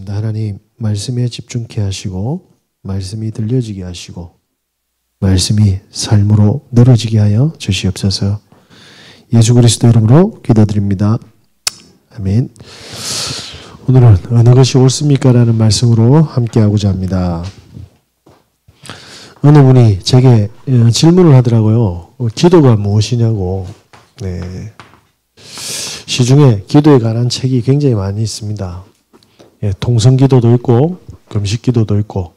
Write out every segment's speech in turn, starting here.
하나님, 말씀에 집중케 하시고 말씀이 들려지게 하시고 말씀이 삶으로 늘어지게 하여 주시옵소서. 예수 그리스도 이름으로 기도드립니다. 아멘. 오늘은 어느 것이 옳습니까? 라는 말씀으로 함께하고자 합니다. 어느 분이 제게 질문을 하더라고요. 기도가 무엇이냐고. 네. 시중에 기도에 관한 책이 굉장히 많이 있습니다. 통성기도도 있고 금식기도도 있고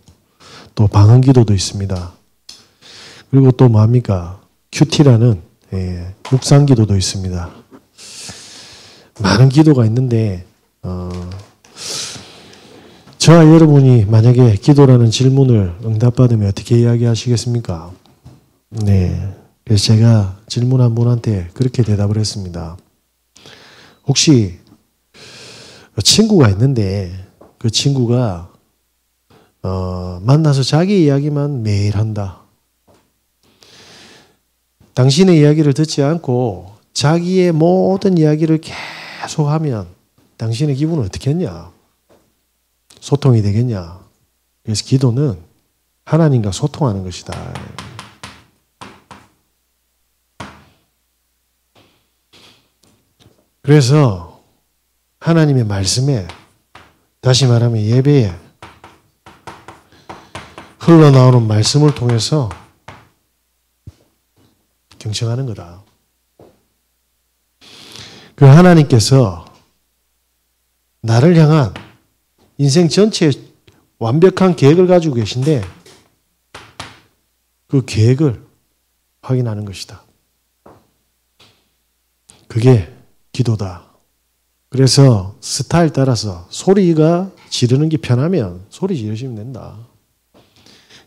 또 방언기도도 있습니다. 그리고 또 뭡니까? 큐티라는 묵상기도도 있습니다. 많은 기도가 있는데 저와 여러분이 만약에 기도라는 질문을 응답받으면 어떻게 이야기하시겠습니까? 네. 그래서 제가 질문한 분한테 그렇게 대답을 했습니다. 혹시 친구가 있는데 그 친구가 만나서 자기 이야기만 매일 한다. 당신의 이야기를 듣지 않고 자기의 모든 이야기를 계속하면 당신의 기분은 어떻겠냐? 소통이 되겠냐? 그래서 기도는 하나님과 소통하는 것이다. 그래서 하나님의 말씀에, 다시 말하면 예배에 흘러나오는 말씀을 통해서 경청하는 거다. 그 하나님께서 나를 향한 인생 전체에 완벽한 계획을 가지고 계신데 그 계획을 확인하는 것이다. 그게 기도다. 그래서 스타일 따라서 소리가 지르는 게 편하면 소리 지르시면 된다.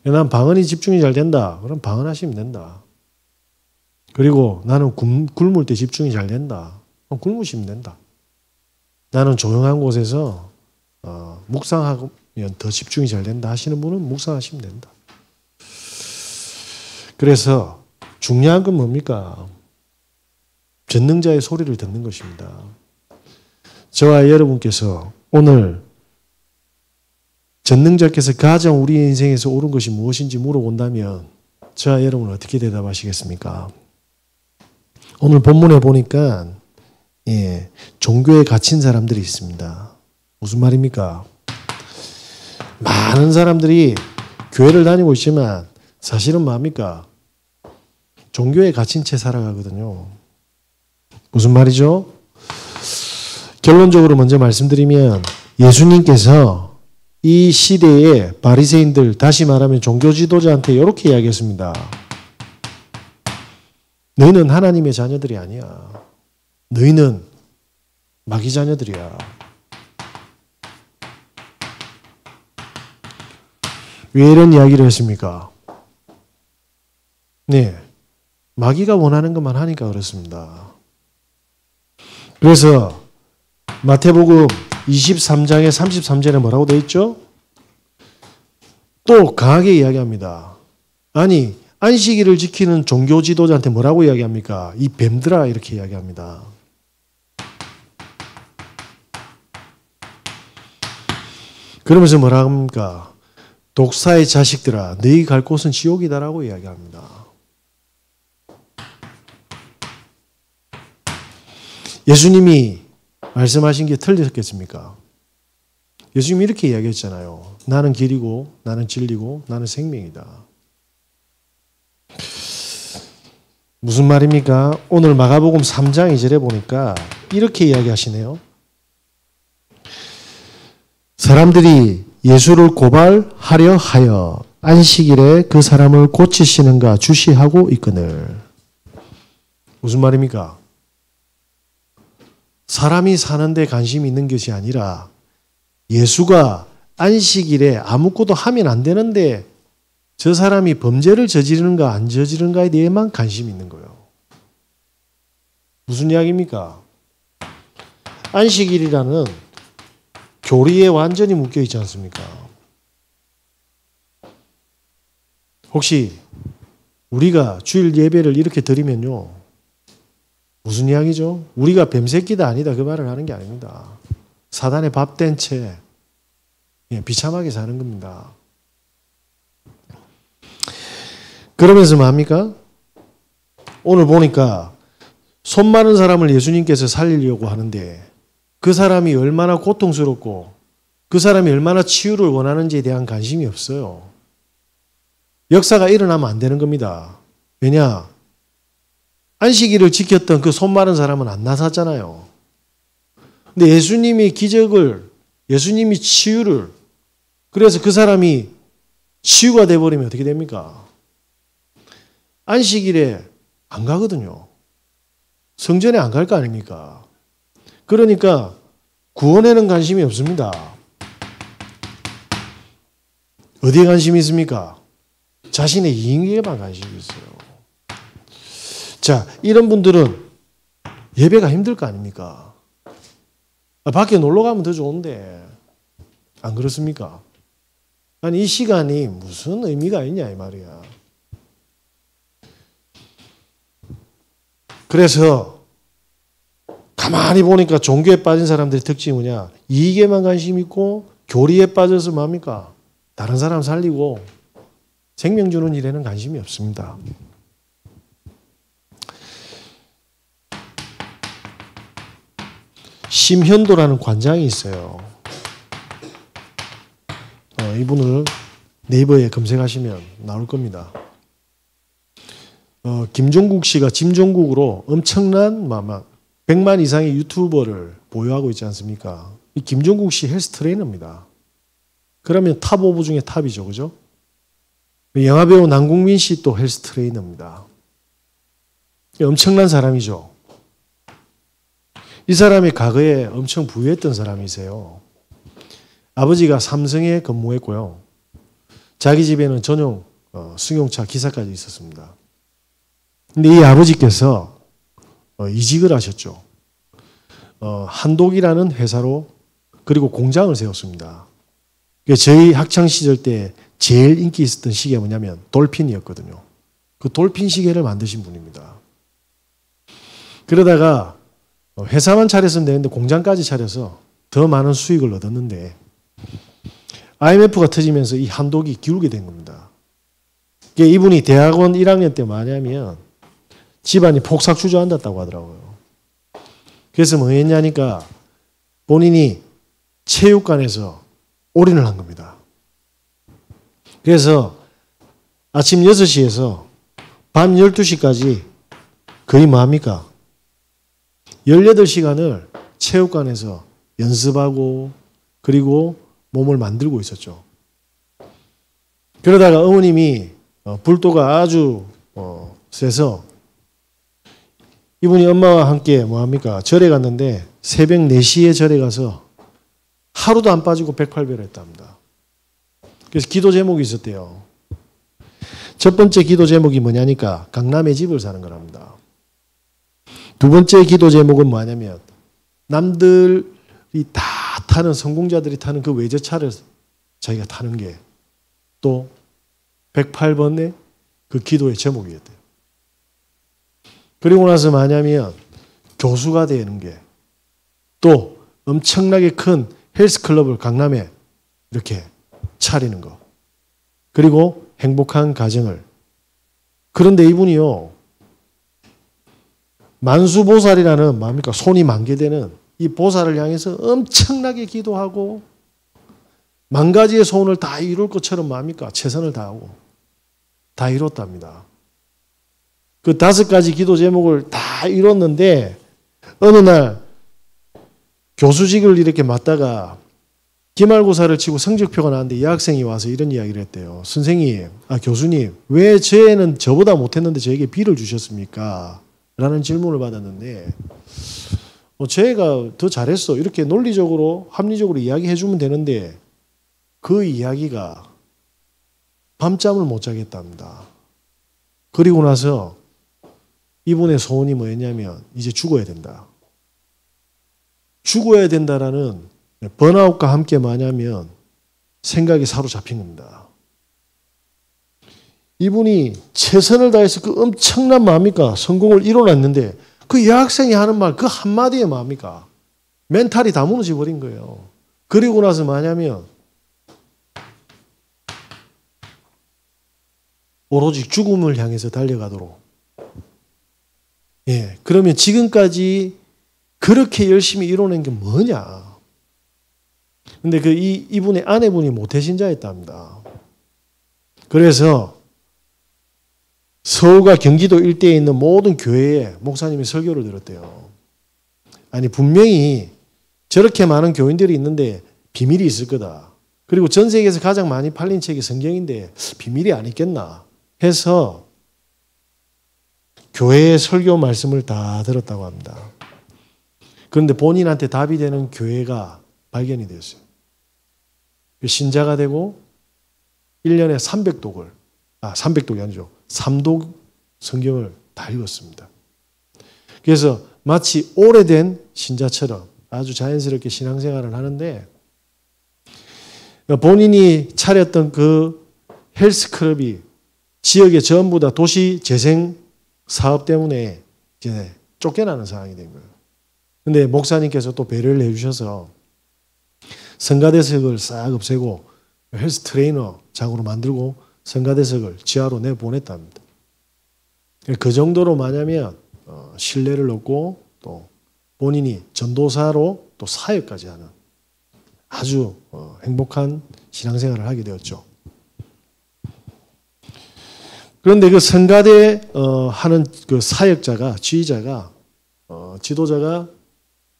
난 방언이 집중이 잘 된다. 그럼 방언하시면 된다. 그리고 나는 굶을 때 집중이 잘 된다. 그럼 굶으시면 된다. 나는 조용한 곳에서 묵상하면 더 집중이 잘 된다 하시는 분은 묵상하시면 된다. 그래서 중요한 건 뭡니까? 전능자의 소리를 듣는 것입니다. 저와 여러분께서 오늘 전능자께서 가장 우리 인생에서 옳은 것이 무엇인지 물어본다면 저와 여러분은 어떻게 대답하시겠습니까? 오늘 본문에 보니까 종교에 갇힌 사람들이 있습니다. 무슨 말입니까? 많은 사람들이 교회를 다니고 있지만 사실은 뭡니까? 종교에 갇힌 채 살아가거든요. 무슨 말이죠? 결론적으로 먼저 말씀드리면 예수님께서 이 시대의 바리새인들, 다시 말하면 종교 지도자한테 이렇게 이야기했습니다. 너희는 하나님의 자녀들이 아니야. 너희는 마귀 자녀들이야. 왜 이런 이야기를 했습니까? 네, 마귀가 원하는 것만 하니까 그렇습니다. 그래서 마태복음 23장의 33절에 뭐라고 되어 있죠? 또 강하게 이야기합니다. 아니, 안식일을 지키는 종교 지도자한테 뭐라고 이야기합니까? 이 뱀들아, 이렇게 이야기합니다. 그러면서 뭐라고 합니까? 독사의 자식들아, 너희 갈 곳은 지옥이다라고 이야기합니다. 예수님이 말씀하신 게 틀렸겠습니까? 예수님이 이렇게 이야기했잖아요. 나는 길이고 나는 진리고 나는 생명이다. 무슨 말입니까? 오늘 마가복음 3장 2절에 보니까 이렇게 이야기하시네요. 사람들이 예수를 고발하려 하여 안식일에 그 사람을 고치시는가 주시하고 있거늘. 무슨 말입니까? 사람이 사는데 관심이 있는 것이 아니라 예수가 안식일에 아무것도 하면 안 되는데 저 사람이 범죄를 저지르는가 안 저지르는가에 대해만 관심이 있는 거예요. 무슨 이야기입니까? 안식일이라는 교리에 완전히 묶여 있지 않습니까? 혹시 우리가 주일 예배를 이렇게 드리면요. 무슨 이야기죠? 우리가 뱀새끼다 아니다 그 말을 하는 게 아닙니다. 사단의 밥된 채 비참하게 사는 겁니다. 그러면서 뭡니까? 오늘 보니까 손 마른 사람을 예수님께서 살리려고 하는데 그 사람이 얼마나 고통스럽고 그 사람이 얼마나 치유를 원하는지에 대한 관심이 없어요. 역사가 일어나면 안 되는 겁니다. 왜냐? 안식일을 지켰던 그 손 마른 사람은 안 나섰잖아요. 근데 예수님이 기적을, 예수님이 치유를, 그래서 그 사람이 치유가 돼버리면 어떻게 됩니까? 안식일에 안 가거든요. 성전에 안 갈 거 아닙니까? 그러니까 구원에는 관심이 없습니다. 어디에 관심이 있습니까? 자신의 이익에만 관심이 있어요. 자, 이런 분들은 예배가 힘들 거 아닙니까? 밖에 놀러 가면 더 좋은데 안 그렇습니까? 아니 이 시간이 무슨 의미가 있냐 이 말이야. 그래서 가만히 보니까 종교에 빠진 사람들의 특징이 뭐냐? 이익에만 관심 있고 교리에 빠져서 뭡니까? 다른 사람 살리고 생명 주는 일에는 관심이 없습니다. 심현도라는 관장이 있어요. 이분을 네이버에 검색하시면 나올 겁니다. 김종국 씨가 짐종국으로 엄청난 100만 이상의 유튜버를 보유하고 있지 않습니까? 이 김종국 씨 헬스 트레이너입니다. 그러면 탑 오브 중에 탑이죠. 그죠? 영화배우 남궁민 씨 또 헬스 트레이너입니다. 엄청난 사람이죠. 이 사람이 과거에 엄청 부유했던 사람이세요. 아버지가 삼성에 근무했고요. 자기 집에는 전용 승용차 기사까지 있었습니다. 근데 이 아버지께서 이직을 하셨죠. 한독이라는 회사로 그리고 공장을 세웠습니다. 저희 학창시절 때 제일 인기 있었던 시계가 뭐냐면 돌핀이었거든요. 그 돌핀 시계를 만드신 분입니다. 그러다가 회사만 차렸으면 되는데 공장까지 차려서 더 많은 수익을 얻었는데 IMF가 터지면서 이 한독이 기울게 된 겁니다. 이분이 대학원 1학년 때 뭐냐면 집안이 폭삭 주저앉았다고 하더라고요. 그래서 뭐 했냐니까 본인이 체육관에서 올인을 한 겁니다. 그래서 아침 6시에서 밤 12시까지 거의 뭐합니까? 18시간을 체육관에서 연습하고 그리고 몸을 만들고 있었죠. 그러다가 어머님이 불도가 아주 세서 이분이 엄마와 함께 뭐합니까? 절에 갔는데 새벽 4시에 절에 가서 하루도 안 빠지고 108배를 했답니다. 그래서 기도 제목이 있었대요. 첫 번째 기도 제목이 뭐냐니까 강남에 집을 사는 거랍니다. 두 번째 기도 제목은 뭐냐면 남들이 다 타는 성공자들이 타는 그 외제차를 자기가 타는 게 또 108번의 그 기도의 제목이었대요. 그리고 나서 뭐냐면 교수가 되는 게 또 엄청나게 큰 헬스클럽을 강남에 이렇게 차리는 거. 그리고 행복한 가정을. 그런데 이분이요. 만수보살이라는 뭡니까? 손이 만개되는 이 보살을 향해서 엄청나게 기도하고 만 가지의 소원을 다 이룰 것처럼 뭡니까? 최선을 다하고 다 이뤘답니다. 그 5가지 기도 제목을 다 이뤘는데 어느 날 교수직을 이렇게 맡다가 기말고사를 치고 성적표가 나왔는데 이 학생이 와서 이런 이야기를 했대요. 선생님, 교수님, 왜 쟤는 저보다 못했는데 저에게 B를 주셨습니까? 라는 질문을 받았는데 쟤가 더 잘했어. 이렇게 논리적으로 합리적으로 이야기해 주면 되는데 그 이야기가 밤잠을 못 자겠답니다. 그리고 나서 이분의 소원이 뭐였냐면 이제 죽어야 된다. 죽어야 된다라는 번아웃과 함께 뭐냐면 생각이 사로잡힌 겁니다. 이분이 최선을 다해서 그 엄청난 뭡니까? 성공을 이뤄냈는데 그 여학생이 하는 말 그 한마디에 뭡니까? 멘탈이 다 무너져 버린 거예요. 그리고 나서 뭐냐면 오로지 죽음을 향해서 달려가도록. 예, 그러면 지금까지 그렇게 열심히 이뤄낸 게 뭐냐? 근데 이분의 아내분이 모태신자였답니다. 그래서 서울과 경기도 일대에 있는 모든 교회에 목사님이 설교를 들었대요. 아니, 분명히 저렇게 많은 교인들이 있는데 비밀이 있을 거다. 그리고 전 세계에서 가장 많이 팔린 책이 성경인데 비밀이 안 있겠나 해서 교회의 설교 말씀을 다 들었다고 합니다. 그런데 본인한테 답이 되는 교회가 발견이 되었어요. 신자가 되고 1년에 300독이 아니죠. 3독 성경을 다 읽었습니다. 그래서 마치 오래된 신자처럼 아주 자연스럽게 신앙생활을 하는데 본인이 차렸던 그 헬스클럽이 지역에 전부 다 도시 재생 사업 때문에 이제 쫓겨나는 상황이 된 거예요. 근데 목사님께서 또 배려를 해주셔서 성가대석을 싹 없애고 헬스 트레이너 장으로 만들고 성가대석을 지하로 내보냈답니다. 그 정도로 뭐냐면 신뢰를 얻고 또 본인이 전도사로 또 사역까지 하는 아주 행복한 신앙생활을 하게 되었죠. 그런데 그 성가대 하는 그 사역자가 지휘자가 지도자가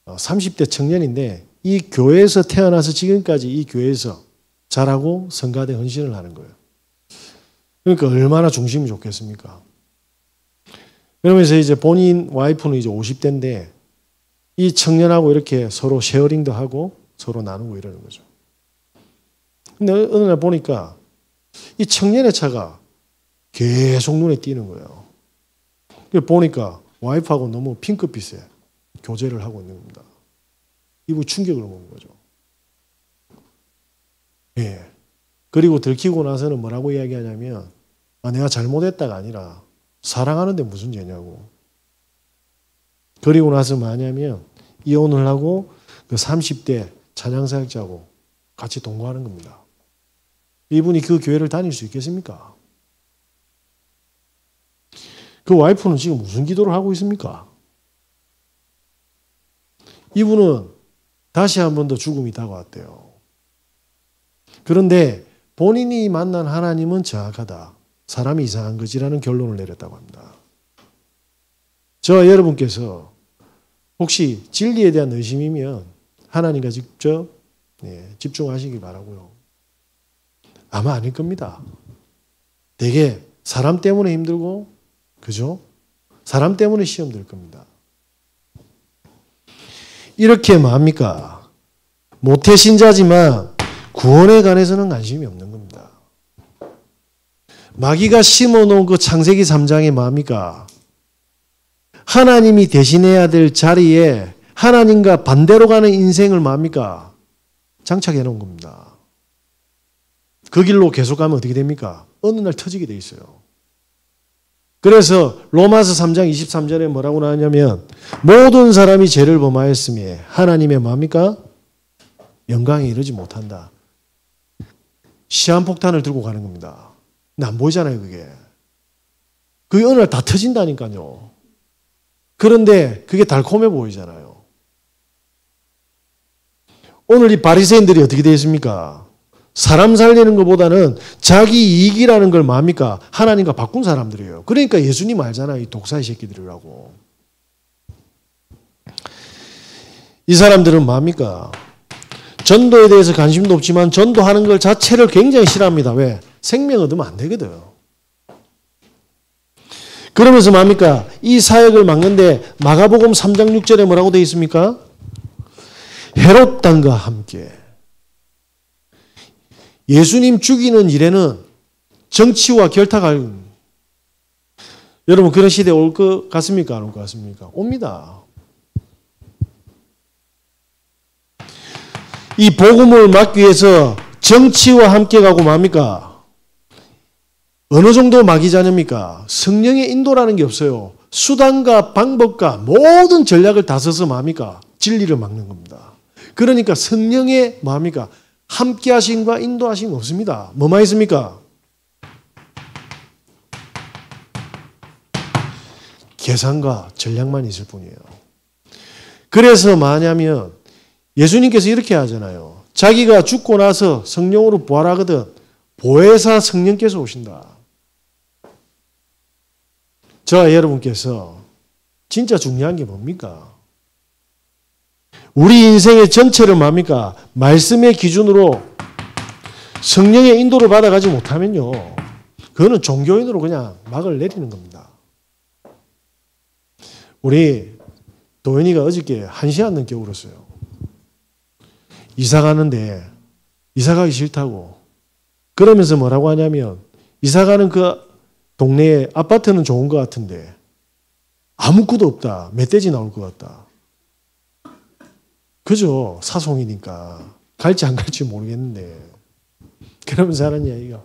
30대 청년인데 이 교회에서 태어나서 지금까지 이 교회에서 자라고 성가대 헌신을 하는 거예요. 그러니까 얼마나 중심이 좋겠습니까? 그러면서 이제 본인 와이프는 이제 50대인데 이 청년하고 이렇게 서로 쉐어링도 하고 서로 나누고 이러는 거죠. 근데 어느 날 보니까 이 청년의 차가 계속 눈에 띄는 거예요. 보니까 와이프하고 너무 핑크빛에 교제를 하고 있는 겁니다. 이분 충격을 먹는 거죠. 예. 그리고 들키고 나서는 뭐라고 이야기하냐면 내가 잘못했다가 아니라 사랑하는데 무슨 죄냐고. 그리고 나서 뭐냐면 이혼을 하고 그 30대 찬양사역자하고 같이 동거하는 겁니다. 이분이 그 교회를 다닐 수 있겠습니까? 그 와이프는 지금 무슨 기도를 하고 있습니까? 이분은 다시 한 번 더 죽음이 다가왔대요. 그런데 본인이 만난 하나님은 정확하다. 사람이 이상한 거지라는 결론을 내렸다고 합니다. 저와 여러분께서 혹시 진리에 대한 의심이면 하나님과 직접 집중하시기 바라고요. 아마 아닐 겁니다. 되게 사람 때문에 힘들고 그죠? 사람 때문에 시험 들 겁니다. 이렇게 뭡니까? 모태신자지만 구원에 관해서는 관심이 없는 겁니다. 마귀가 심어놓은 그 창세기 3장에 뭡니까? 하나님이 대신해야 될 자리에 하나님과 반대로 가는 인생을 뭡니까? 장착해 놓은 겁니다. 그 길로 계속 가면 어떻게 됩니까? 어느 날 터지게 돼 있어요. 그래서 로마서 3장 23절에 뭐라고 나왔냐면 모든 사람이 죄를 범하였으며 하나님의 뭡니까? 영광에 이르지 못한다. 시한폭탄을 들고 가는 겁니다. 근데 안 보이잖아요, 그게. 그게 어느 날 다 터진다니까요. 그런데 그게 달콤해 보이잖아요. 오늘 이 바리새인들이 어떻게 되어 있습니까? 사람 살리는 것보다는 자기 이익이라는 걸 뭡니까? 하나님과 바꾼 사람들이에요. 그러니까 예수님 알잖아요. 이 독사의 새끼들이라고. 이 사람들은 뭡니까? 전도에 대해서 관심도 없지만 전도하는 것 자체를 굉장히 싫어합니다. 왜? 생명 얻으면 안 되거든. 그러면서 뭡니까? 이 사역을 막는데 마가복음 3장 6절에 뭐라고 되어 있습니까? 헤롯 당과 함께. 예수님 죽이는 일에는 정치와 결탁할 여러분 그런 시대에 올 것 같습니까? 안 올 것 같습니까? 옵니다. 이 복음을 막기 위해서 정치와 함께 가고 뭡니까? 어느 정도 막이자입니까? 성령의 인도라는 게 없어요. 수단과 방법과 모든 전략을 다 써서 뭡니까? 진리를 막는 겁니다. 그러니까 성령의 뭡니까? 함께 하심과 인도하심 없습니다. 뭐만 있습니까? 계산과 전략만 있을 뿐이에요. 그래서 뭐냐면 예수님께서 이렇게 하잖아요. 자기가 죽고 나서 성령으로 부활하거든 보혜사 성령께서 오신다. 저와 여러분께서 진짜 중요한 게 뭡니까? 우리 인생의 전체를 뭡니까? 말씀의 기준으로 성령의 인도를 받아가지 못하면요. 그거는 종교인으로 그냥 막을 내리는 겁니다. 우리 도현이가 어저께 1시간 넘게 울었어요. 이사 가는데 이사 가기 싫다고. 그러면서 뭐라고 하냐면 이사 가는 그 동네에 아파트는 좋은 것 같은데 아무것도 없다. 멧돼지 나올 것 같다. 그죠? 사송이니까. 갈지 안 갈지 모르겠는데. 그러면서 하는 이야기가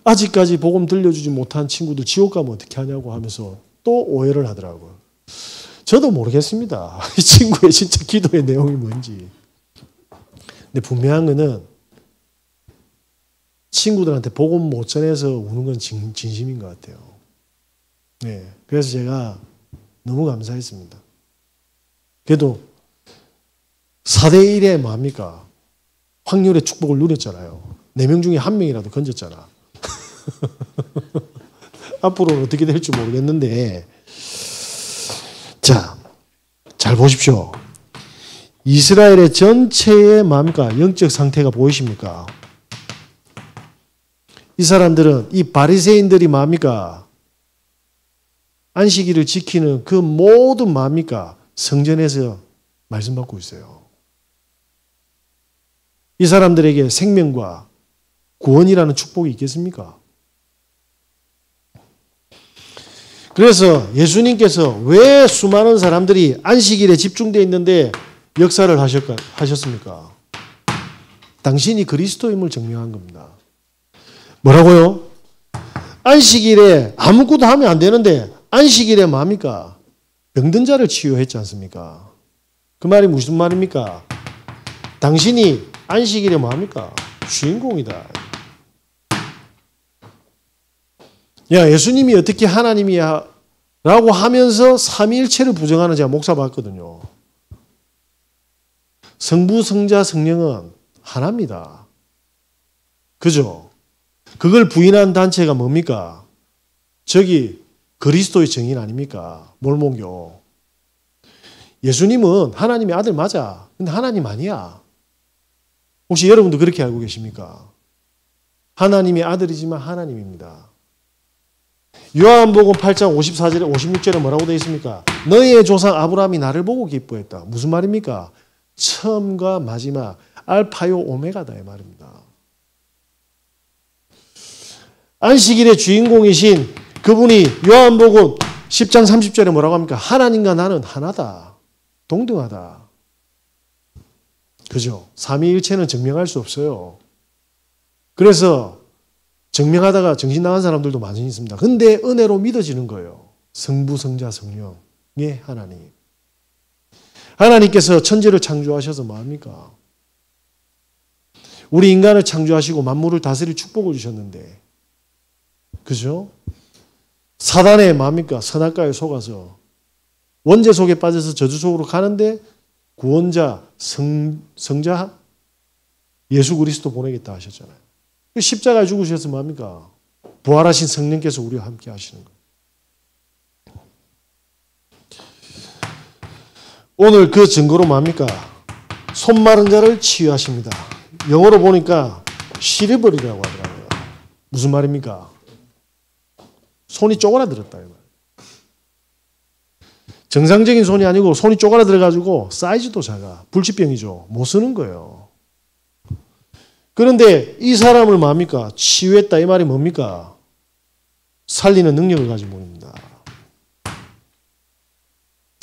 아직까지 복음 들려주지 못한 친구들 지옥 가면 어떻게 하냐고 하면서 또 오해를 하더라고요. 저도 모르겠습니다. 이 친구의 진짜 기도의 내용이 뭔지. 근데 분명한 거는 친구들한테 복음 못 전해서 우는 건 진심인 것 같아요. 네, 그래서 제가 너무 감사했습니다. 그래도 4대1에 뭐합니까? 확률의 축복을 누렸잖아요. 4명 중에 1명이라도 건졌잖아. 앞으로는 어떻게 될지 모르겠는데 자, 잘 보십시오. 이스라엘의 전체의 뭡니까? 영적 상태가 보이십니까? 이 사람들은 이 바리새인들이 뭡니까? 안식일을 지키는 그 모든 뭡니까? 성전에서 말씀 받고 있어요. 이 사람들에게 생명과 구원이라는 축복이 있겠습니까? 그래서 예수님께서 왜 수많은 사람들이 안식일에 집중되어 있는데 역사를 하셨습니까? 당신이 그리스도임을 증명한 겁니다. 뭐라고요? 안식일에 아무것도 하면 안 되는데 안식일에 뭡니까? 병든 자를 치유했지 않습니까? 그 말이 무슨 말입니까? 당신이 안식일에 뭡니까? 주인공이다. 야, 예수님이 어떻게 하나님이야? 라고 하면서 삼위일체를 부정하는 제가 목사 봤거든요. 성부, 성자, 성령은 하나입니다. 그죠? 그걸 부인한 단체가 뭡니까? 저기 그리스도의 증인 아닙니까? 몰몬교. 예수님은 하나님의 아들 맞아. 근데 하나님 아니야. 혹시 여러분도 그렇게 알고 계십니까? 하나님의 아들이지만 하나님입니다. 요한복음 8장 54절에 56절에 뭐라고 되어 있습니까? 너희의 조상 아브라함이 나를 보고 기뻐했다. 무슨 말입니까? 처음과 마지막 알파요 오메가다 이 말입니다. 안식일의 주인공이신 그분이 요한복음 10장 30절에 뭐라고 합니까? 하나님과 나는 하나다. 동등하다. 그죠? 삼위일체는 증명할 수 없어요. 그래서 증명하다가 정신 나간 사람들도 많이 있습니다. 근데 은혜로 믿어지는 거예요. 성부, 성자, 성령의 하나님. 하나님께서 천지를 창조하셔서 뭐합니까? 우리 인간을 창조하시고 만물을 다스릴 축복을 주셨는데 그죠? 사단의 뭐합니까? 선악과에 속아서 원죄 속에 빠져서 저주 속으로 가는데 구원자, 성자 예수 그리스도 보내겠다 하셨잖아요. 십자가에 죽으셔서 뭐합니까? 부활하신 성령께서 우리와 함께 하시는 거예요. 오늘 그 증거로 뭡니까? 손 마른 자를 치유하십니다. 영어로 보니까 시리버리라고 하더라고요. 무슨 말입니까? 손이 쪼그라들었다. 정상적인 손이 아니고 손이 쪼그라들어가지고 사이즈도 작아. 불치병이죠. 못 쓰는 거예요. 그런데 이 사람을 뭡니까? 치유했다 이 말이 뭡니까? 살리는 능력을 가진 분입니다.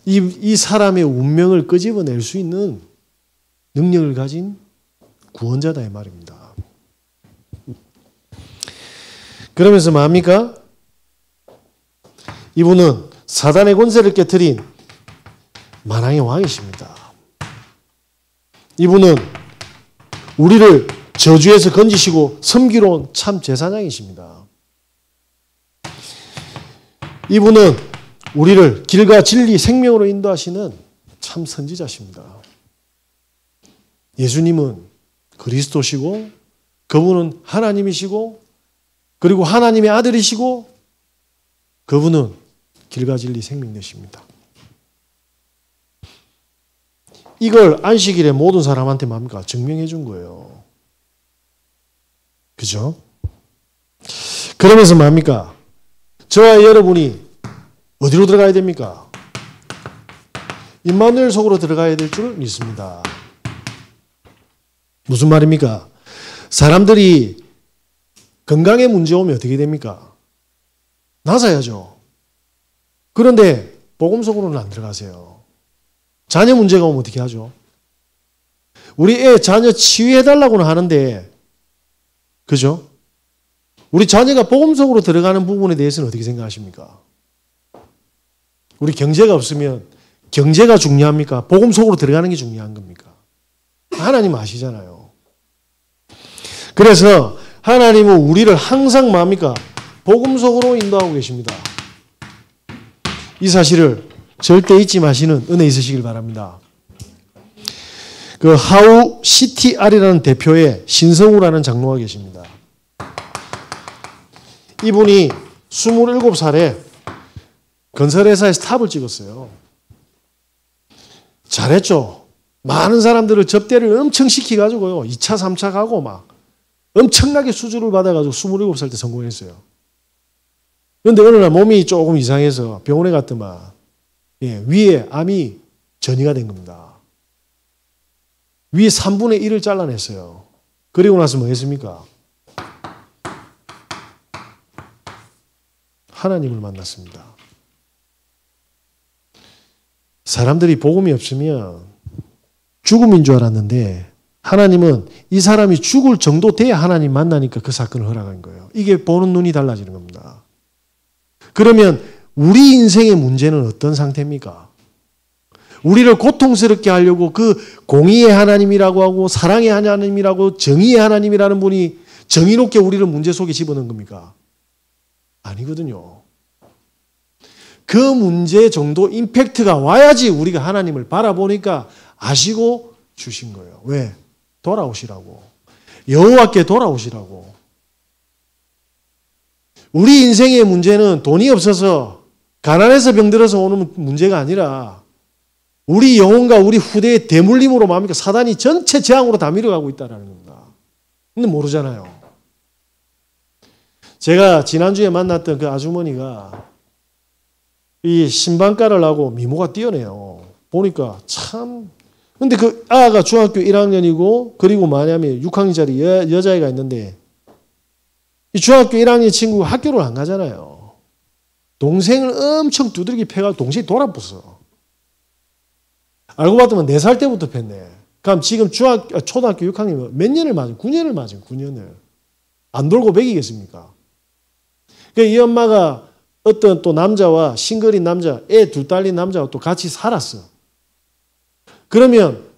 이 사람의 운명을 끄집어낼 수 있는 능력을 가진 구원자다 이 말입니다. 그러면서 뭡니까? 이분은 사단의 권세를 깨트린 만왕의 왕이십니다. 이분은 우리를 저주에서 건지시고 섬기러 온 참 제사장이십니다. 이분은 우리를 길과 진리, 생명으로 인도하시는 참 선지자십니다. 예수님은 그리스도시고 그분은 하나님이시고 그리고 하나님의 아들이시고 그분은 길과 진리, 생명 되십니다. 이걸 안식일에 모든 사람한테 뭡니까? 증명해 준 거예요. 그죠? 그러면서 뭡니까? 저와 여러분이 어디로 들어가야 됩니까? 임마누엘 속으로 들어가야 될 줄 믿습니다. 무슨 말입니까? 사람들이 건강에 문제 오면 어떻게 됩니까? 나서야죠. 그런데 복음 속으로는 안 들어가세요. 자녀 문제가 오면 어떻게 하죠? 우리 애 자녀 치유해달라고는 하는데 그죠? 우리 자녀가 복음 속으로 들어가는 부분에 대해서는 어떻게 생각하십니까? 우리 경제가 없으면 경제가 중요합니까? 복음 속으로 들어가는 게 중요한 겁니까? 하나님 아시잖아요. 그래서 하나님은 우리를 항상 뭡니까? 복음 속으로 인도하고 계십니다. 이 사실을 절대 잊지 마시는 은혜 있으시길 바랍니다. 그 하우 CTR이라는 대표의 신성우라는 장로가 계십니다. 이분이 27살에 건설회사에서 탑을 찍었어요. 잘했죠. 많은 사람들을 접대를 엄청 시켜가지고요. 2차, 3차 가고 막 엄청나게 수주를 받아가지고 27살 때 성공했어요. 그런데 어느 날 몸이 조금 이상해서 병원에 갔더만 위에 암이 전이가 된 겁니다. 위에 3분의 1을 잘라냈어요. 그리고 나서 뭐 했습니까? 하나님을 만났습니다. 사람들이 복음이 없으면 죽음인 줄 알았는데 하나님은 이 사람이 죽을 정도 돼야 하나님 만나니까 그 사건을 허락한 거예요. 이게 보는 눈이 달라지는 겁니다. 그러면 우리 인생의 문제는 어떤 상태입니까? 우리를 고통스럽게 하려고 그 공의의 하나님이라고 하고 사랑의 하나님이라고 정의의 하나님이라는 분이 정의롭게 우리를 문제 속에 집어넣은 겁니까? 아니거든요. 그 문제 정도 임팩트가 와야지 우리가 하나님을 바라보니까 아시고 주신 거예요. 왜? 돌아오시라고. 여호와께 돌아오시라고. 우리 인생의 문제는 돈이 없어서 가난해서 병들어서 오는 문제가 아니라 우리 영혼과 우리 후대의 대물림으로 뭡니까? 사단이 전체 재앙으로 다 밀어가고 있다는 겁니다. 근데 모르잖아요. 제가 지난주에 만났던 그 아주머니가 이 신방가를 하고 미모가 뛰어내요. 보니까 참. 근데 그 아가 중학교 1학년이고 그리고 뭐냐면 6학년짜리 여자애가 있는데 이 중학교 1학년 친구가 학교를 안 가잖아요. 동생을 엄청 두들기 패가지고 동생이 돌아붙어. 알고 봤더니 4살 때부터 팼네. 그럼 지금 초등학교 6학년 몇 년을 맞은? 9년을 맞은 9년을. 안 돌고 먹이겠습니까? 이 엄마가 어떤 또 남자와 싱글인 남자, 애 2 딸린 남자와 또 같이 살았어. 그러면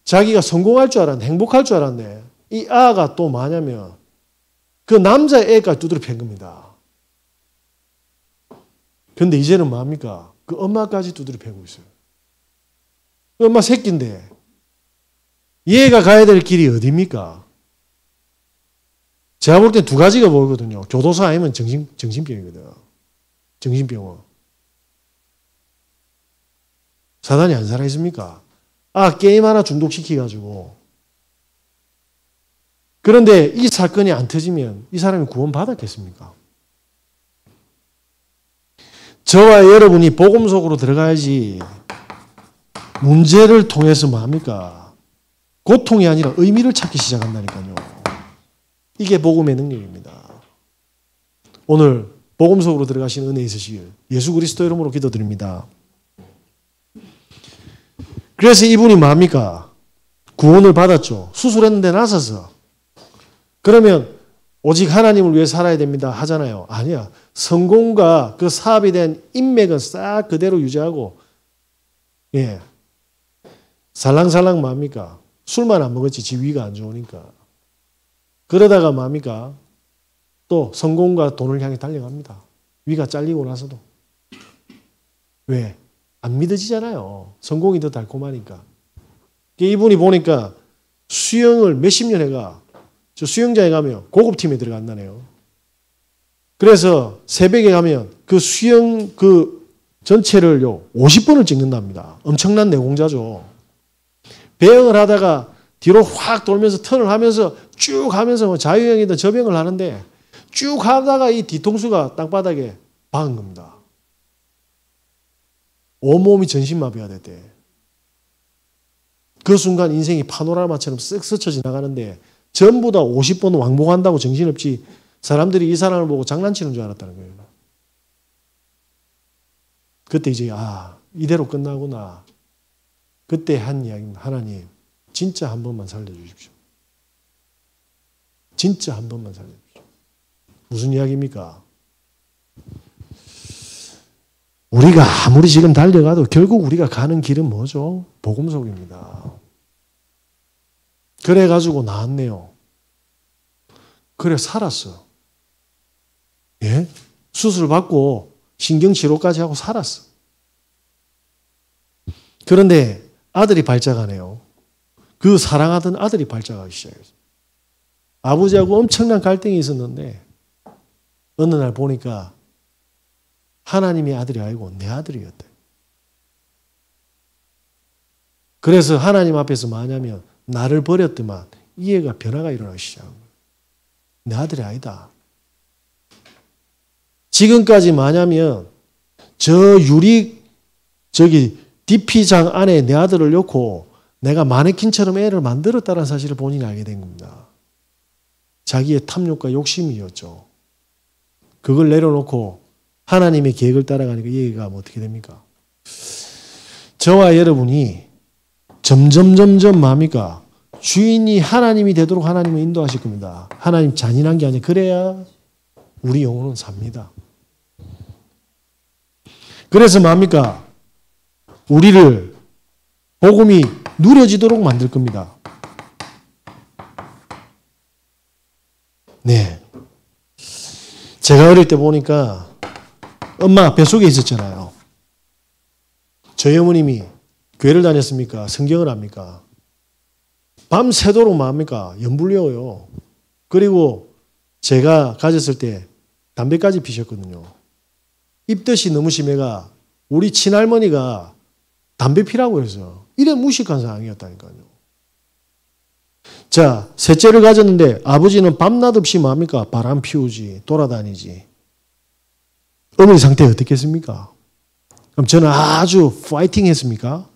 자기가 성공할 줄 알았네. 행복할 줄 알았네. 이 아가 또 뭐냐면 그 남자애까지 두드려 팬 겁니다. 그런데 이제는 뭡니까? 그 엄마까지 두드려 패고 있어요. 그 엄마 새끼인데 얘가 가야 될 길이 어디입니까? 제가 볼 때 2가지가 보이거든요. 교도소 아니면 정신병이거든. 정신병원. 사단이 안 살아있습니까? 게임 하나 중독시켜가지고. 그런데 이 사건이 안 터지면 이 사람이 구원 받았겠습니까? 저와 여러분이 복음 속으로 들어가야지 문제를 통해서 뭐합니까? 고통이 아니라 의미를 찾기 시작한다니까요. 이게 복음의 능력입니다. 오늘 복음 속으로 들어가신 은혜 있으시길 예수 그리스도 이름으로 기도드립니다. 그래서 이분이 뭡니까? 구원을 받았죠. 수술했는데 나서서. 그러면 오직 하나님을 위해 살아야 됩니다 하잖아요. 아니야. 성공과 그 사업에 대한 인맥은 싹 그대로 유지하고 살랑살랑 뭡니까? 술만 안 먹었지 지 위가 안 좋으니까. 그러다가 뭡니까? 또 성공과 돈을 향해 달려갑니다. 위가 잘리고 나서도. 왜? 안 믿어지잖아요. 성공이 더 달콤하니까. 이분이 보니까 수영을 몇십 년 해가 저 수영장에 가면 고급팀에 들어간다네요. 그래서 새벽에 가면 그 수영 그 전체를요 50번을 찍는답니다. 엄청난 내공자죠. 배영을 하다가 뒤로 확 돌면서 턴을 하면서 쭉 하면서 뭐 자유형이든 접영을 하는데 쭉 하다가 이 뒤통수가 땅바닥에 박은 겁니다. 온몸이 전신마비가 됐대. 그 순간 인생이 파노라마처럼 쓱 스쳐 지나가는데 전부 다 50번 왕복한다고 정신없지 사람들이 이 사람을 보고 장난치는 줄 알았다는 거예요. 그때 이제 이대로 끝나구나. 그때 한 이야기입니다. 하나님 진짜 한 번만 살려주십시오. 진짜 한 번만 살려주십시오. 무슨 이야기입니까? 우리가 아무리 지금 달려가도 결국 우리가 가는 길은 뭐죠? 복음 속입니다. 그래가지고 나왔네요. 그래 살았어. 예? 수술 받고 신경치료까지 하고 살았어. 그런데 아들이 발작하네요. 그 사랑하던 아들이 발작하기 시작했어요. 아버지하고 엄청난 갈등이 있었는데 어느 날 보니까 하나님의 아들이 아니고 내 아들이었대. 그래서 하나님 앞에서 뭐냐면 나를 버렸더만 이 애가 변화가 일어나기 시작한 거예요. 내 아들이 아니다. 지금까지 뭐냐면 저기 DP장 안에 내 아들을 넣고 내가 마네킹처럼 애를 만들었다는 사실을 본인이 알게 된 겁니다. 자기의 탐욕과 욕심이었죠. 그걸 내려놓고 하나님의 계획을 따라가니까 이 얘기가 뭐 어떻게 됩니까? 저와 여러분이 점점 뭡니까? 주인이 하나님이 되도록 하나님을 인도하실 겁니다. 하나님 잔인한 게 아니라 그래야 우리 영혼은 삽니다. 그래서 뭡니까? 우리를 복음이 누려지도록 만들 겁니다. 네. 제가 어릴 때 보니까 엄마 뱃속에 있었잖아요. 저희 어머님이 교회를 다녔습니까? 성경을 합니까? 밤새도록 뭡니까? 연불려요. 그리고 제가 가졌을 때 담배까지 피셨거든요. 입덧이 너무 심해가 우리 친할머니가 담배 피라고 해서 이래 무식한 상황이었다니까요. 자, 셋째를 가졌는데 아버지는 밤낮 없이 뭡니까? 바람 피우지, 돌아다니지. 어머니 상태 어떻겠습니까? 그럼 저는 아주 파이팅 했습니까?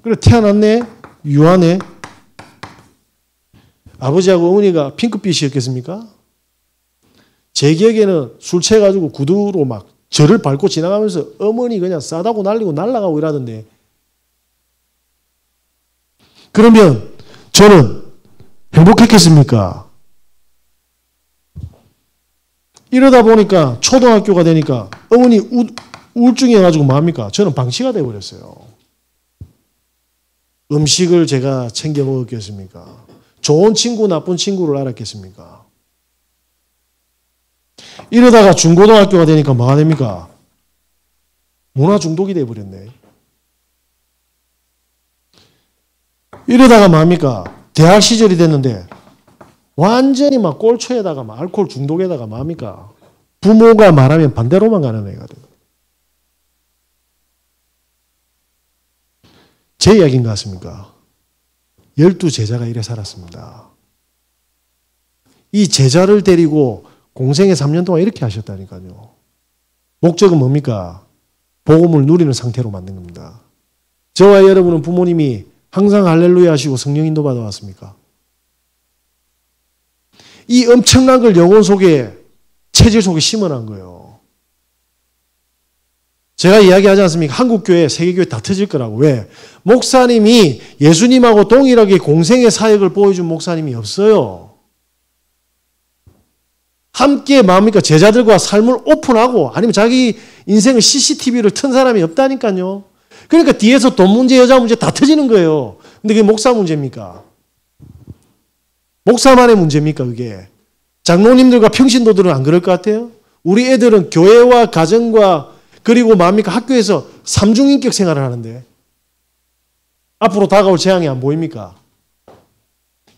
그래 태어났네? 유아네? 아버지하고 어머니가 핑크빛이었겠습니까? 제 기억에는 술 취해가지고 구두로 막 저를 밟고 지나가면서 어머니 그냥 싸다고 날리고 날아가고 이러던데 그러면 저는 행복했겠습니까? 이러다 보니까 초등학교가 되니까 어머니 우울증이 와가지고 뭐합니까? 저는 방치가 되어버렸어요. 음식을 제가 챙겨 먹었겠습니까? 좋은 친구, 나쁜 친구를 알았겠습니까? 이러다가 중고등학교가 되니까 뭐가 됩니까? 문화 중독이 되어버렸네. 이러다가 뭡니까? 대학 시절이 됐는데 완전히 막 꼴초에다가 막 알코올 중독에다가 뭡니까? 부모가 말하면 반대로만 가는 애가 돼요. 제 이야기인 것 같습니까? 12제자가 이래 살았습니다. 이 제자를 데리고 공생애 3년 동안 이렇게 하셨다니까요. 목적은 뭡니까? 복음을 누리는 상태로 만든 겁니다. 저와 여러분은 부모님이 항상 할렐루야 하시고 성령 인도 받아왔습니까? 이 엄청난 걸 영혼 속에, 체질 속에 심어놓은 거예요. 제가 이야기하지 않습니까? 한국교회, 세계교회 다 터질 거라고. 왜? 목사님이 예수님하고 동일하게 공생의 사역을 보여준 목사님이 없어요. 함께 뭡니까? 제자들과 삶을 오픈하고 아니면 자기 인생을 CCTV를 튼 사람이 없다니까요. 그러니까 뒤에서 돈 문제, 여자 문제 다 터지는 거예요. 근데 그게 목사 문제입니까? 목사만의 문제입니까, 그게? 장로님들과 평신도들은 안 그럴 것 같아요? 우리 애들은 교회와 가정과 그리고 뭡니까? 학교에서 삼중인격 생활을 하는데 앞으로 다가올 재앙이 안 보입니까?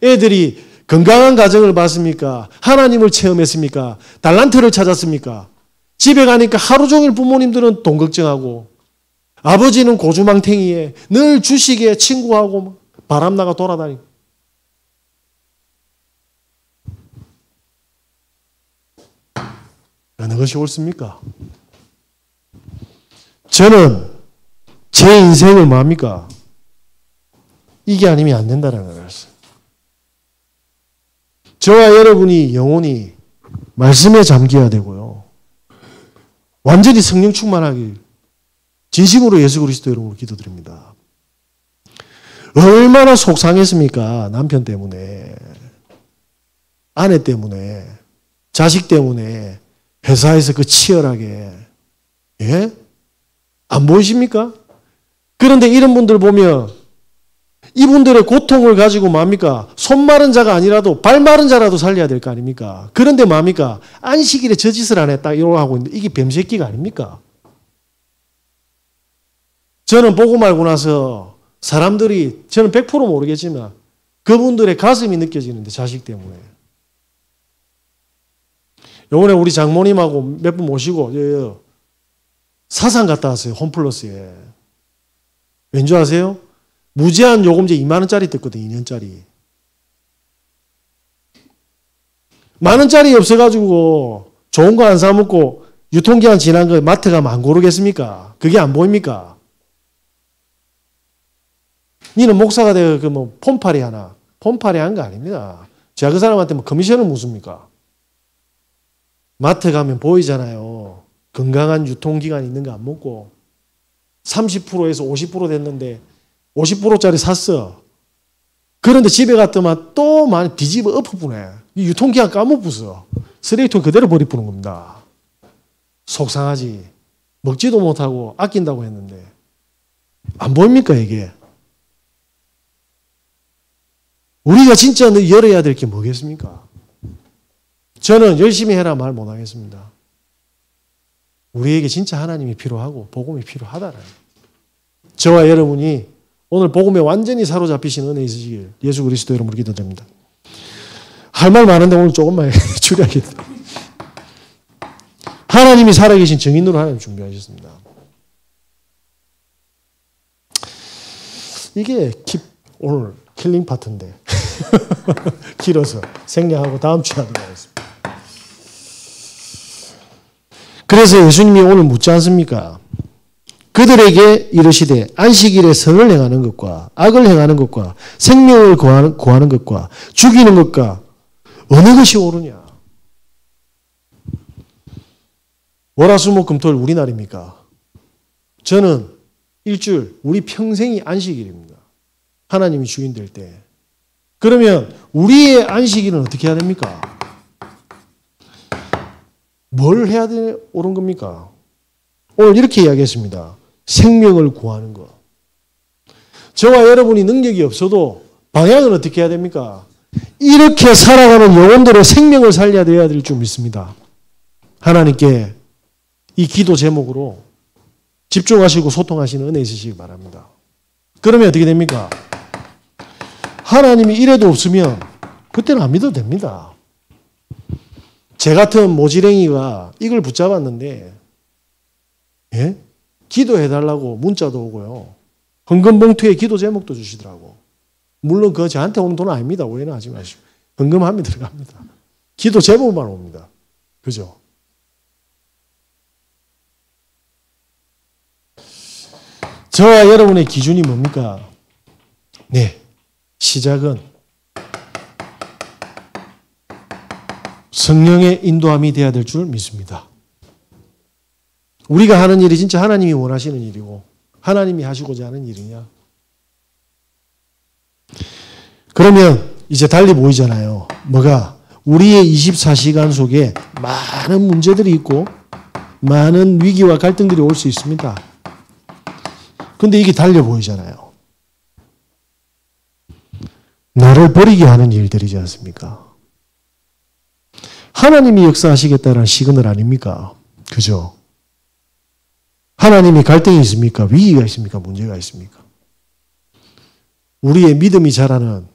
애들이 건강한 가정을 봤습니까? 하나님을 체험했습니까? 달란트를 찾았습니까? 집에 가니까 하루 종일 부모님들은 돈 걱정하고 아버지는 고주망탱이에 늘 주식에 친구하고 바람나가 돌아다니고 어느 것이 옳습니까? 저는 제 인생을 뭡니까? 이게 아니면 안 된다는 거였어요. 저와 여러분이 영혼이 말씀에 잠겨야 되고요. 완전히 성령 충만하길 진심으로 예수 그리스도 이름으로 기도드립니다. 얼마나 속상했습니까? 남편 때문에, 아내 때문에, 자식 때문에 회사에서 그 치열하게, 예? 안 보이십니까? 그런데 이런 분들 보면 이분들의 고통을 가지고 뭡니까? 손 마른 자가 아니라도 발 마른 자라도 살려야 될 거 아닙니까? 그런데 뭡니까? 안식일에 저 짓을 안 했다 이러고 하고 있는데 이게 뱀새끼가 아닙니까? 저는 보고 말고 나서 사람들이 저는 100% 모르겠지만 그분들의 가슴이 느껴지는데 자식 때문에. 요번에 우리 장모님하고 몇 분 모시고 사상 갔다 왔어요. 홈플러스에. 왠지 아세요? 무제한 요금제 2만 원짜리 뜯거든. 2년짜리. 만 원짜리 없어가지고 좋은 거 안 사먹고 유통기한 지난 거 마트 가면 안 고르겠습니까? 그게 안 보입니까? 니는 목사가 되어 뭐 폼팔이 하나. 폼팔이 한 거 아닙니다. 제가 그 사람한테 뭐 커미션을 묻습니까? 마트 가면 보이잖아요. 건강한 유통기간 있는 거 안 먹고 30%에서 50% 됐는데 50%짜리 샀어. 그런데 집에 갔더만 또 많이 뒤집어 엎어부네. 유통기한 까먹었어. 쓰레기통 그대로 버리푸는 겁니다. 속상하지. 먹지도 못하고 아낀다고 했는데 안 보입니까 이게? 우리가 진짜 열어야 될 게 뭐겠습니까? 저는 열심히 해라 말 못하겠습니다. 우리에게 진짜 하나님이 필요하고 복음이 필요하다라는 저와 여러분이 오늘 복음에 완전히 사로잡히신 은혜 있으시길 예수 그리스도 이름으로 기도드립니다. 할 말 많은데 오늘 조금만 줄여야겠다. 하나님이 살아계신 증인으로 하나님 준비하셨습니다. 이게 오늘 킬링 파트인데 길어서 생략하고 다음 주에 하도록 하겠습니다. 그래서 예수님이 오늘 묻지 않습니까? 그들에게 이르시되 안식일에 선을 행하는 것과 악을 행하는 것과 생명을 구하는 것과 죽이는 것과 어느 것이 옳으냐? 월화수목금토일 우리 날입니까? 저는 일주일 우리 평생이 안식일입니다. 하나님이 주인 될 때. 그러면 우리의 안식일은 어떻게 해야 됩니까? 뭘 해야 옳은 겁니까? 오늘 이렇게 이야기했습니다. 생명을 구하는 것. 저와 여러분이 능력이 없어도 방향은 어떻게 해야 됩니까? 이렇게 살아가는 영혼들의 생명을 살려야 될 줄 믿습니다. 하나님께 이 기도 제목으로 집중하시고 소통하시는 은혜 있으시기 바랍니다. 그러면 어떻게 됩니까? 하나님이 이래도 없으면 그때는 안 믿어도 됩니다. 제 같은 모지랭이가 이걸 붙잡았는데 예? 기도해달라고 문자도 오고요. 헌금봉투에 기도 제목도 주시더라고. 물론 그거 저한테 오는 돈은 아닙니다. 오해는 하지 마시고. 헌금함이 들어갑니다. 기도 제목만 옵니다. 그죠? 저와 여러분의 기준이 뭡니까? 네. 시작은 성령의 인도함이 되어야 될 줄 믿습니다. 우리가 하는 일이 진짜 하나님이 원하시는 일이고 하나님이 하시고자 하는 일이냐? 그러면 이제 달리 보이잖아요. 뭐가? 우리의 24시간 속에 많은 문제들이 있고 많은 위기와 갈등들이 올 수 있습니다. 근데 이게 달려 보이잖아요. 나를 버리게 하는 일들이지 않습니까? 하나님이 역사하시겠다는 시그널 아닙니까? 그죠? 하나님이 갈등이 있습니까? 위기가 있습니까? 문제가 있습니까? 우리의 믿음이 자라는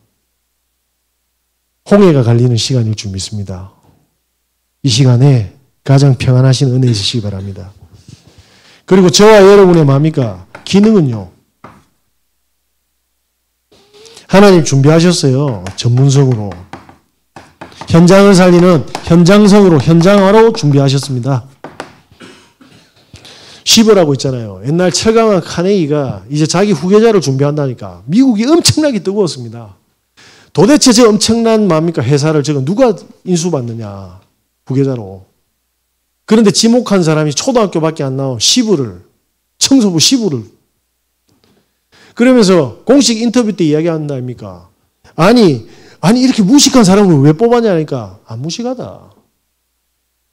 홍해가 갈리는 시간일 줄 믿습니다. 이 시간에 가장 평안하신 은혜 있으시기 바랍니다. 그리고 저와 여러분의 뭡니까? 기능은요. 하나님 준비하셨어요. 전문성으로. 현장을 살리는 현장성으로, 현장화로 준비하셨습니다. 시버라고 있잖아요. 옛날 철강한 카네기가 이제 자기 후계자를 준비한다니까 미국이 엄청나게 뜨거웠습니다. 도대체 저 엄청난 뭡니까? 회사를 저거 누가 인수받느냐? 후계자로. 그런데 지목한 사람이 초등학교밖에 안 나온 시부를, 청소부 시부를. 그러면서 공식 인터뷰 때 이야기한다 아닙니까? 아니 이렇게 무식한 사람을 왜 뽑았냐니까 안 무식하다.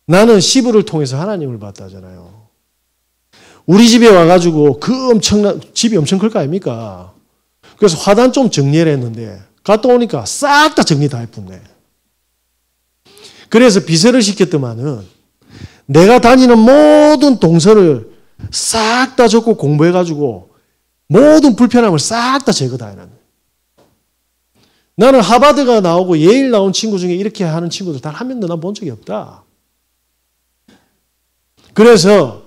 나는 시부를 통해서 하나님을 봤다잖아요. 우리 집에 와가지고 그 엄청난 집이 엄청 클 거 아닙니까? 그래서 화단 좀 정리를 했는데 갔다 오니까 싹 다 정리 다 해뿐네. 그래서 비서를 시켰더만은 내가 다니는 모든 동서를 싹 다 적고 공부해가지고 모든 불편함을 싹 다 제거 다 해놨네. 나는 하버드가 나오고 예일 나온 친구 중에 이렇게 하는 친구들 단 한 명도 난 본 적이 없다. 그래서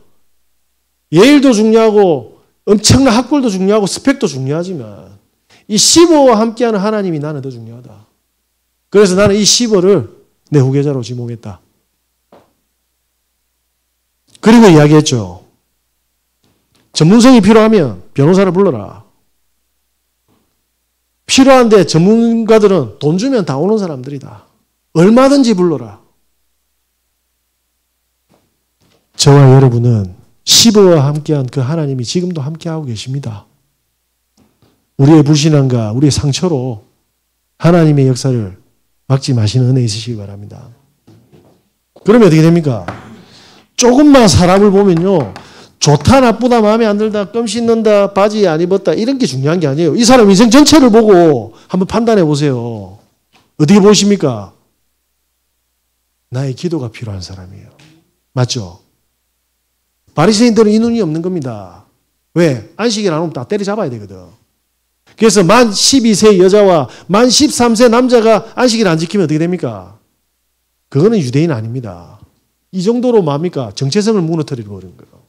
예일도 중요하고 엄청난 학벌도 중요하고 스펙도 중요하지만 이 시버와 함께하는 하나님이 나는 더 중요하다. 그래서 나는 이 시버를 내 후계자로 지목했다. 그리고 이야기했죠. 전문성이 필요하면 변호사를 불러라. 필요한데 전문가들은 돈 주면 다 오는 사람들이다. 얼마든지 불러라. 저와 여러분은 시버와 함께한 그 하나님이 지금도 함께하고 계십니다. 우리의 불신앙과 우리의 상처로 하나님의 역사를 막지 마시는 은혜 있으시기 바랍니다. 그러면 어떻게 됩니까? 조금만 사람을 보면요. 좋다 나쁘다 마음에 안 들다 껌 씻는다 바지 안 입었다 이런 게 중요한 게 아니에요. 이 사람 인생 전체를 보고 한번 판단해 보세요. 어떻게 보십니까? 나의 기도가 필요한 사람이에요. 맞죠? 바리새인들은 이 눈이 없는 겁니다. 왜? 안식일 안 오면 다 때려잡아야 되거든. 그래서 만 12세 여자와 만 13세 남자가 안식일 안 지키면 어떻게 됩니까? 그거는 유대인 아닙니다. 이 정도로 뭡니까? 정체성을 무너뜨려 버린 거예요.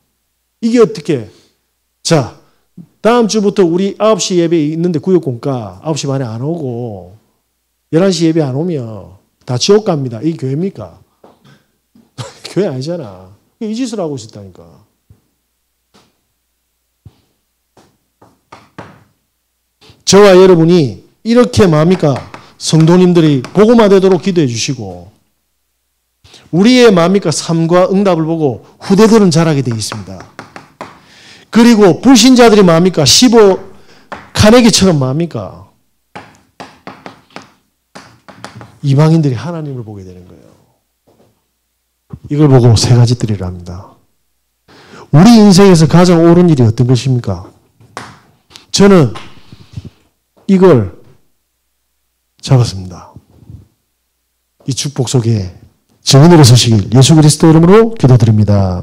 이게 어떻게? 자, 다음 주부터 우리 9시 예배 있는데 구역공과 9시 반에 안 오고 11시 예배 안 오면 다 지옥 갑니다. 이게 교회입니까? 교회 아니잖아. 이 짓을 하고 있었다니까. 저와 여러분이 이렇게 뭡니까? 성도님들이 복음화 되도록 기도해 주시고 우리의 뭡니까? 삶과 응답을 보고 후대들은 자라게 되어 있습니다. 그리고 불신자들이 뭡니까? 시버 카네기처럼 뭡니까? 이방인들이 하나님을 보게 되는 거예요. 이걸 보고 세 가지 드리려 합니다. 우리 인생에서 가장 옳은 일이 어떤 것입니까? 저는 이걸 잡았습니다. 이 축복 속에 증인으로 서시길 예수 그리스도 이름으로 기도드립니다.